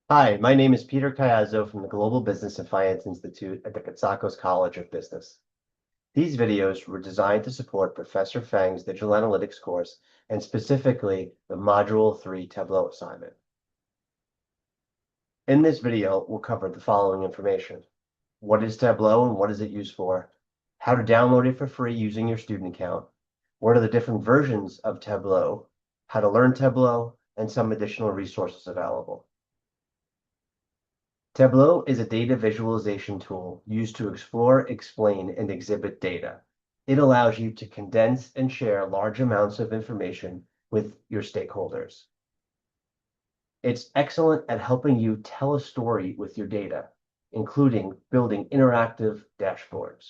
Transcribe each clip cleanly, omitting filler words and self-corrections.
Hi, my name is Peter Cayazzo from the Global Business and Finance Institute at the Cotsakos College of Business. These videos were designed to support Professor Feng's Digital Analytics course and specifically the Module 3 Tableau assignment. In this video, we'll cover the following information. What is Tableau and what is it used for? How to download it for free using your student account. What are the different versions of Tableau? How to learn Tableau, and some additional resources available. Tableau is a data visualization tool used to explore, explain, and exhibit data. It allows you to condense and share large amounts of information with your stakeholders. It's excellent at helping you tell a story with your data, including building interactive dashboards.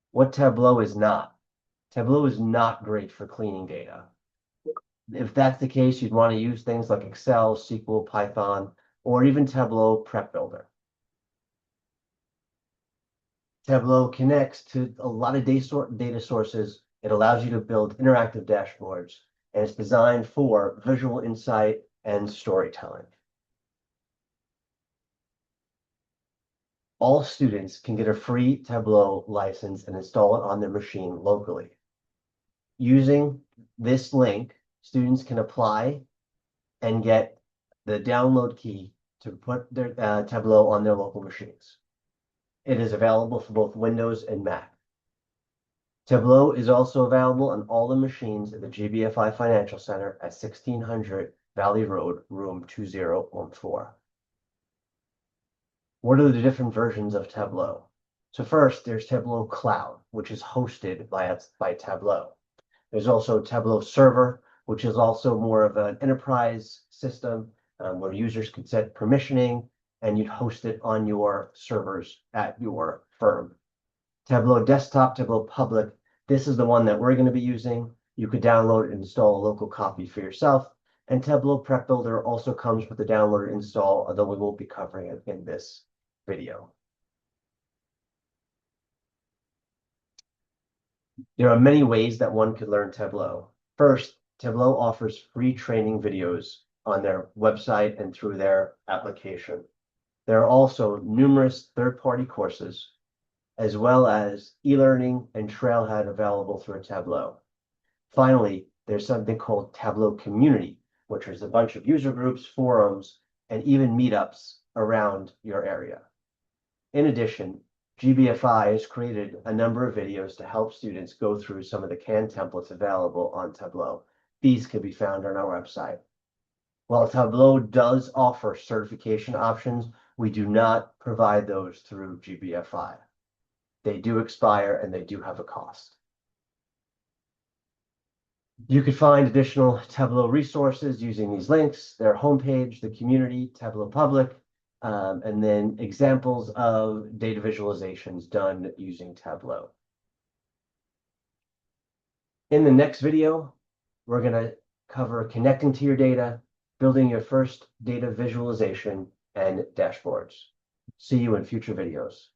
What Tableau is not. Tableau is not great for cleaning data. If that's the case, you'd want to use things like Excel, SQL, Python, or even Tableau Prep Builder. Tableau connects to a lot of data sources. It allows you to build interactive dashboards, and it's designed for visual insight and storytelling. All students can get a free Tableau license and install it on their machine locally. Using this link, students can apply and get the download key to put their Tableau on their local machines. It is available for both Windows and Mac. Tableau is also available on all the machines at the GBFI Financial Center at 1600 Valley Road, room 2014. What are the different versions of Tableau? So first, there's Tableau Cloud, which is hosted by Tableau. There's also Tableau Server, which is also more of an enterprise system where users can set permissioning and you'd host it on your servers at your firm. Tableau Desktop, Tableau Public, this is the one that we're going to be using. You could download and install a local copy for yourself. And Tableau Prep Builder also comes with a download and install, although we won't be covering it in this video. There are many ways that one could learn Tableau. First, Tableau offers free training videos on their website and through their application. There are also numerous third-party courses, as well as e-learning and Trailhead available through Tableau. Finally, there's something called Tableau Community, which is a bunch of user groups, forums, and even meetups around your area. In addition, GBFI has created a number of videos to help students go through some of the canned templates available on Tableau. These can be found on our website. While Tableau does offer certification options, we do not provide those through GBFI. They do expire and they do have a cost. You could find additional Tableau resources using these links, their homepage, the community, Tableau Public, and then examples of data visualizations done using Tableau. In the next video, we're going to cover connecting to your data, building your first data visualization, and dashboards. See you in future videos.